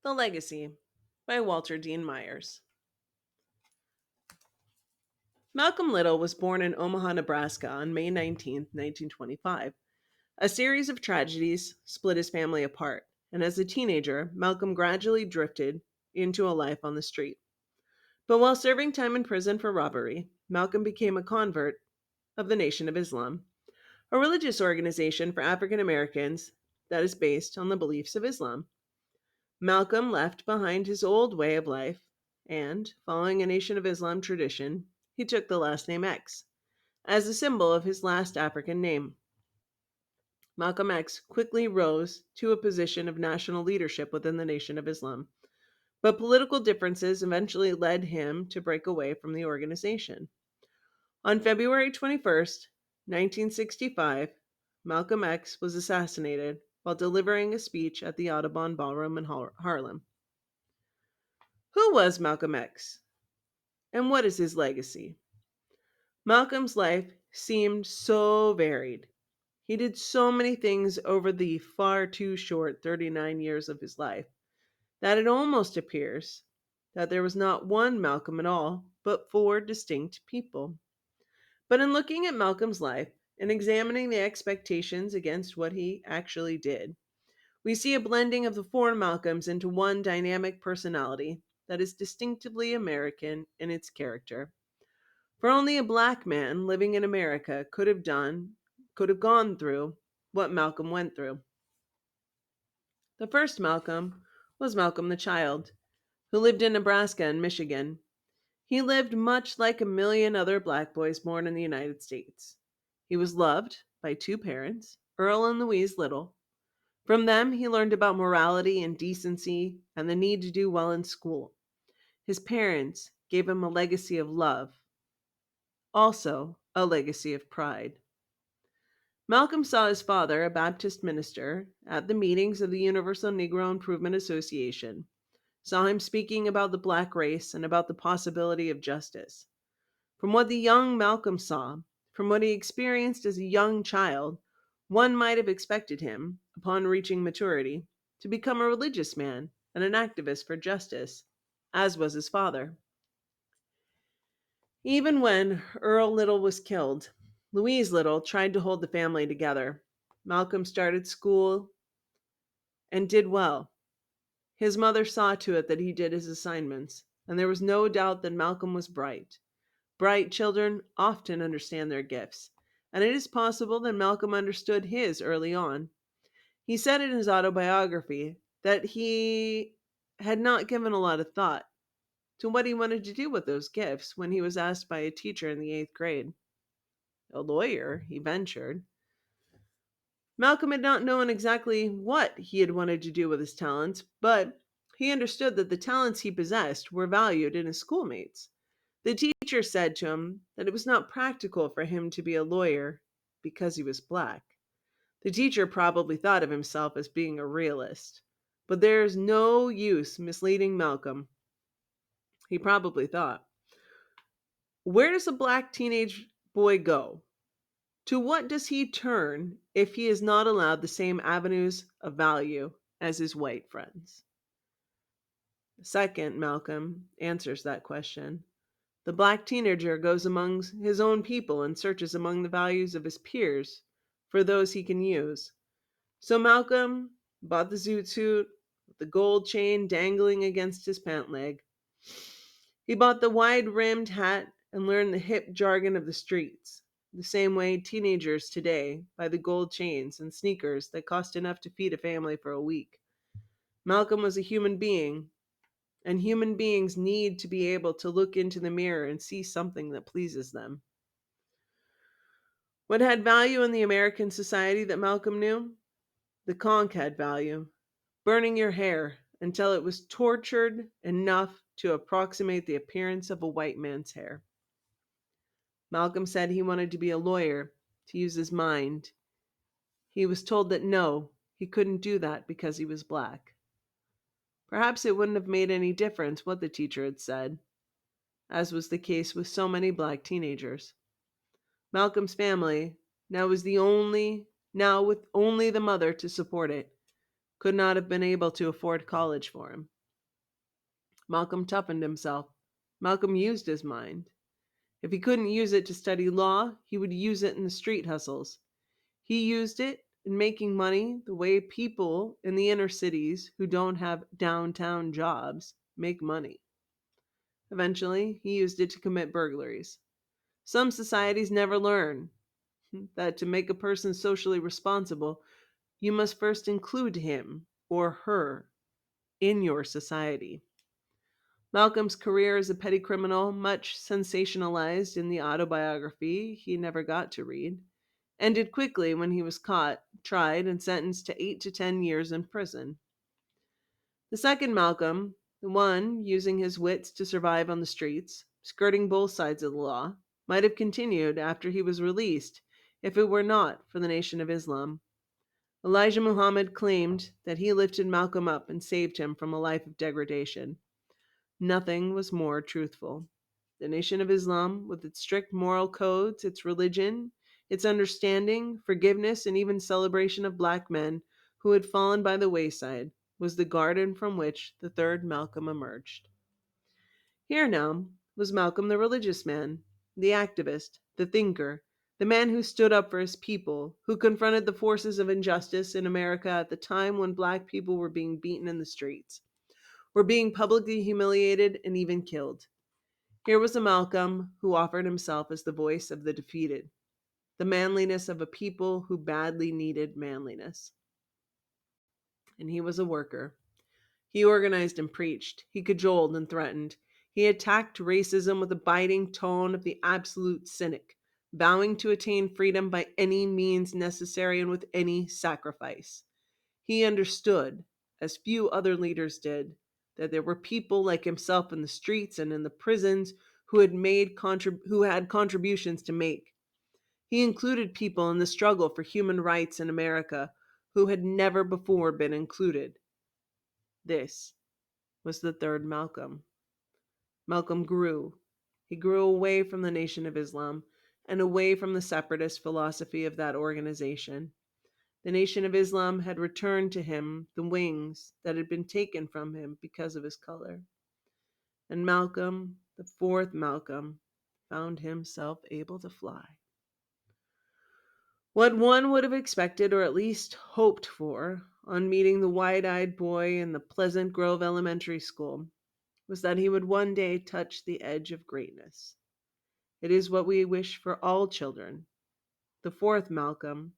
The Legacy by Walter Dean Myers. Malcolm Little was born in Omaha, Nebraska on May 19th, 1925. A series of tragedies split his family apart, and as a teenager, Malcolm gradually drifted into a life on the street. But while serving time in prison for robbery, Malcolm became a convert of the Nation of Islam, a religious organization for African Americans that is based on the beliefs of Islam. Malcolm left behind his old way of life, and, following a Nation of Islam tradition, he took the last name X as a symbol of his last African name. Malcolm X quickly rose to a position of national leadership within the Nation of Islam, but political differences eventually led him to break away from the organization. On February 21st, 1965, Malcolm X was assassinated while delivering a speech at the Audubon Ballroom in Harlem. Who was Malcolm X, and what is his legacy? Malcolm's life seemed so varied. He did so many things over the far too short 39 years of his life that it almost appears that there was not one Malcolm at all, but four distinct people. But in looking at Malcolm's life and examining the expectations against what he actually did, we see a blending of the four Malcolms into one dynamic personality that is distinctively American in its character. For only a black man living in America could have gone through what Malcolm went through. The first Malcolm was Malcolm the Child, who lived in Nebraska and Michigan. He lived much like a million other black boys born in the United States. He was loved by two parents, Earl and Louise Little. From them, he learned about morality and decency and the need to do well in school. His parents gave him a legacy of love, also a legacy of pride. Malcolm saw his father, a Baptist minister, at the meetings of the Universal Negro Improvement Association, saw him speaking about the black race and about the possibility of justice. From what the young Malcolm saw, from what he experienced as a young child, one might have expected him, upon reaching maturity, to become a religious man and an activist for justice, as was his father. Even when Earl Little was killed, Louise Little tried to hold the family together. Malcolm started school and did well. His mother saw to it that he did his assignments, and there was no doubt that Malcolm was bright. Bright children often understand their gifts, and it is possible that Malcolm understood his early on. He said in his autobiography that he had not given a lot of thought to what he wanted to do with those gifts when he was asked by a teacher in the eighth grade. A lawyer, he ventured. Malcolm had not known exactly what he had wanted to do with his talents, but he understood that the talents he possessed were valued in his schoolmates. The teacher said to him that it was not practical for him to be a lawyer because he was black. The teacher probably thought of himself as being a realist, but there is no use misleading Malcolm. He probably thought, where does a black teenage boy go? To what does he turn if he is not allowed the same avenues of value as his white friends? Second, Malcolm answers that question. The black teenager goes among his own people and searches among the values of his peers for those he can use. So Malcolm bought the zoot suit with the gold chain dangling against his pant leg. He bought the wide rimmed hat and learned the hip jargon of the streets, the same way teenagers today buy the gold chains and sneakers that cost enough to feed a family for a week. Malcolm was a human being, and human beings need to be able to look into the mirror and see something that pleases them. What had value in the American society that Malcolm knew? The conch had value. Burning your hair until it was tortured enough to approximate the appearance of a white man's hair. Malcolm said he wanted to be a lawyer, to use his mind. He was told that no, he couldn't do that because he was black. Perhaps it wouldn't have made any difference what the teacher had said, as was the case with so many black teenagers. Malcolm's family now with only the mother to support it, could not have been able to afford college for him. Malcolm toughened himself. Malcolm used his mind. If he couldn't use it to study law, he would use it in the street hustles. He used it in making money the way people in the inner cities who don't have downtown jobs make money. Eventually, he used it to commit burglaries. Some societies never learn that to make a person socially responsible, you must first include him or her in your society. Malcolm's career as a petty criminal, much sensationalized in the autobiography he never got to read, ended quickly when he was caught, tried, and sentenced to 8 to 10 years in prison. The second Malcolm, the one using his wits to survive on the streets, skirting both sides of the law, might have continued after he was released if it were not for the Nation of Islam. Elijah Muhammad claimed that he lifted Malcolm up and saved him from a life of degradation. Nothing was more truthful. The Nation of Islam, with its strict moral codes, its religion, its understanding, forgiveness, and even celebration of black men who had fallen by the wayside, was the garden from which the third Malcolm emerged. Here now was Malcolm the religious man, the activist, the thinker, the man who stood up for his people, who confronted the forces of injustice in America at the time when black people were being beaten in the streets, were being publicly humiliated and even killed. Here was a Malcolm who offered himself as the voice of the defeated, the manliness of a people who badly needed manliness. And he was a worker. He organized and preached. He cajoled and threatened. He attacked racism with the biting tone of the absolute cynic, vowing to attain freedom by any means necessary and with any sacrifice. He understood, as few other leaders did, that there were people like himself in the streets and in the prisons who had contributions to make. He included people in the struggle for human rights in America who had never before been included. This was the third Malcolm. Malcolm grew. He grew away from the Nation of Islam and away from the separatist philosophy of that organization. The Nation of Islam had returned to him the wings that had been taken from him because of his color. And Malcolm, the fourth Malcolm, found himself able to fly. What one would have expected, or at least hoped for, on meeting the wide eyed boy in the Pleasant Grove Elementary School, was that he would one day touch the edge of greatness. It is what we wish for all children. The fourth Malcolm,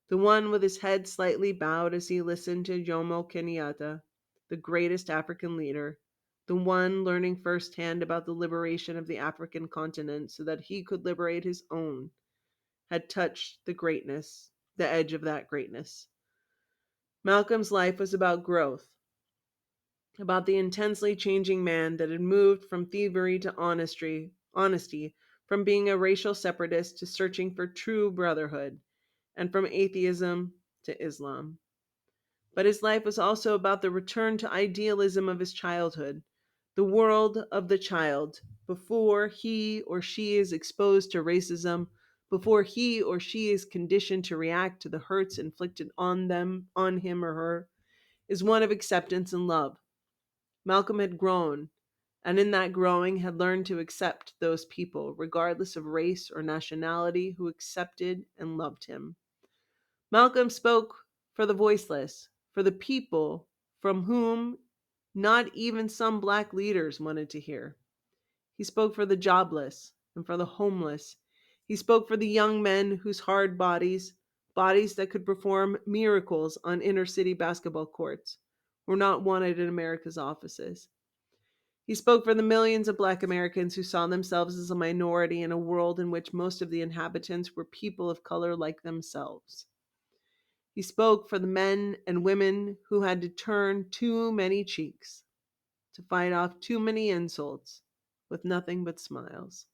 the one with his head slightly bowed as he listened to Jomo Kenyatta, the greatest African leader, the one learning firsthand about the liberation of the African continent so that he could liberate his own, had touched the edge of that greatness. Malcolm's life was about growth, about the intensely changing man that had moved from thievery to honesty, from being a racial separatist to searching for true brotherhood, and from atheism to Islam. But his life was also about the return to idealism of his childhood, the world of the child, before he or she is exposed to racism, before he or she is conditioned to react to the hurts inflicted on him or her, is one of acceptance and love. Malcolm had grown, and in that growing had learned to accept those people, regardless of race or nationality, who accepted and loved him. Malcolm spoke for the voiceless, for the people from whom not even some black leaders wanted to hear. He spoke for the jobless and for the homeless. He spoke for the young men whose hard bodies that could perform miracles on inner city basketball courts, were not wanted in America's offices. He spoke for the millions of black Americans who saw themselves as a minority in a world in which most of the inhabitants were people of color like themselves. He spoke for the men and women who had to turn too many cheeks, to fight off too many insults with nothing but smiles.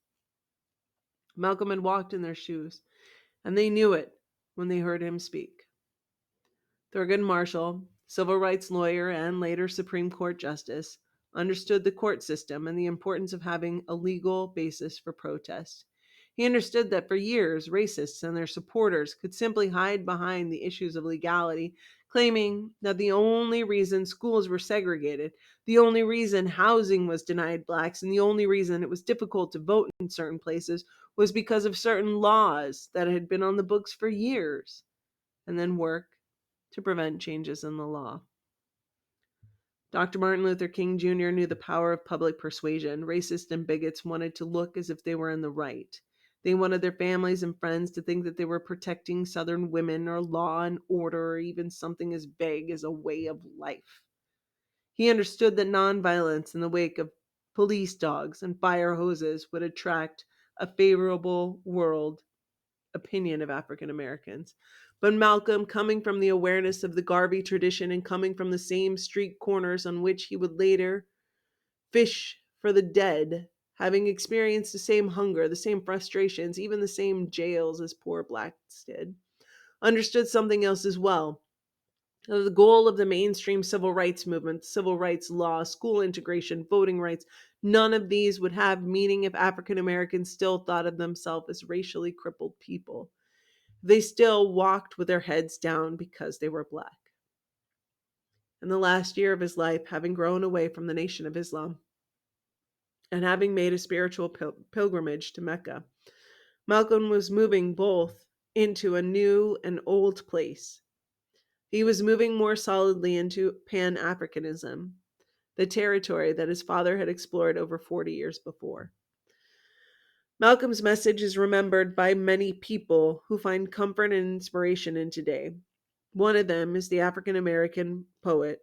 Malcolm had walked in their shoes, and they knew it when they heard him speak. Thurgood Marshall, civil rights lawyer and later Supreme Court justice, understood the court system and the importance of having a legal basis for protest. He understood that for years, racists and their supporters could simply hide behind the issues of legality, claiming that the only reason schools were segregated, the only reason housing was denied blacks, and the only reason it was difficult to vote in certain places was because of certain laws that had been on the books for years, and then work to prevent changes in the law. Dr. Martin Luther King Jr. knew the power of public persuasion. Racists and bigots wanted to look as if they were in the right. They wanted their families and friends to think that they were protecting Southern women or law and order or even something as vague as a way of life. He understood that nonviolence in the wake of police dogs and fire hoses would attract a favorable world opinion of African Americans. But Malcolm, coming from the awareness of the Garvey tradition and coming from the same street corners on which he would later fish for the dead, having experienced the same hunger, the same frustrations, even the same jails as poor blacks did, understood something else as well. The goal of the mainstream civil rights movement, civil rights law, school integration, voting rights, none of these would have meaning if African Americans still thought of themselves as racially crippled people. They still walked with their heads down because they were black. In the last year of his life, having grown away from the Nation of Islam and having made a spiritual pilgrimage to Mecca, Malcolm was moving both into a new and old place. He was moving more solidly into Pan Africanism, the territory that his father had explored over 40 years before. Malcolm's message is remembered by many people who find comfort and inspiration in today. One of them is the African American poet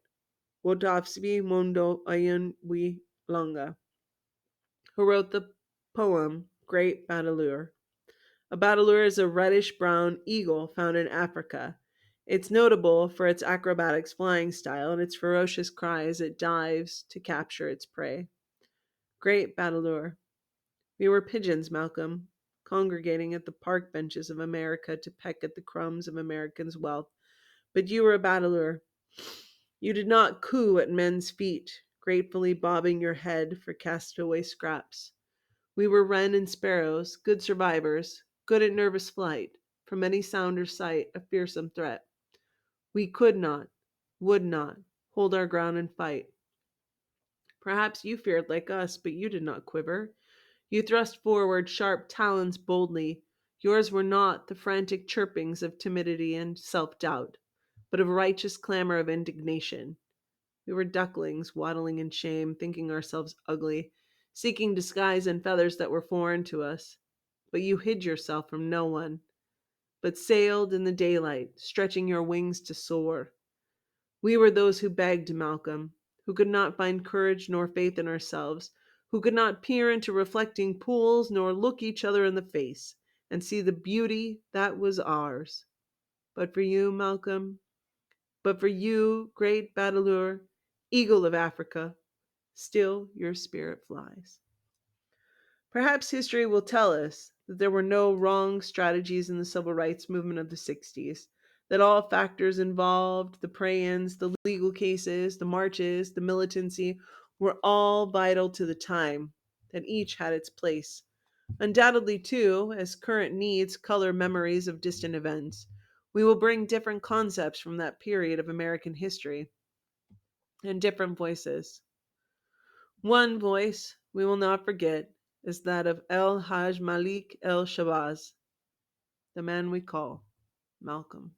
Wodavsvi Mondo Ayunwi Lunga, who wrote the poem Great Battledore. A battledore is a reddish brown eagle found in Africa. It's notable for its acrobatics flying style and its ferocious cry as it dives to capture its prey. Great Battledore. We were pigeons, Malcolm, congregating at the park benches of America to peck at the crumbs of Americans' wealth. But you were a battler. You did not coo at men's feet, gratefully bobbing your head for castaway scraps. We were wren and sparrows, good survivors, good at nervous flight, from any sound or sight, a fearsome threat. We could not, would not, hold our ground and fight. Perhaps you feared like us, but you did not quiver. You thrust forward sharp talons boldly. Yours were not the frantic chirpings of timidity and self-doubt, but of righteous clamor of indignation. We were ducklings, waddling in shame, thinking ourselves ugly, seeking disguise and feathers that were foreign to us. But you hid yourself from no one, but sailed in the daylight, stretching your wings to soar. We were those who begged, Malcolm, who could not find courage nor faith in ourselves, who could not peer into reflecting pools nor look each other in the face and see the beauty that was ours. But for you, Malcolm, but for you, great Battledore, eagle of Africa, still your spirit flies. Perhaps history will tell us that there were no wrong strategies in the civil rights movement of the 60s, that all factors involved, the pray-ins, the legal cases, the marches, the militancy, were all vital to the time, that each had its place. Undoubtedly, too, as current needs color memories of distant events, we will bring different concepts from that period of American history and different voices. One voice we will not forget is that of El Haj Malik El Shabazz, the man we call Malcolm.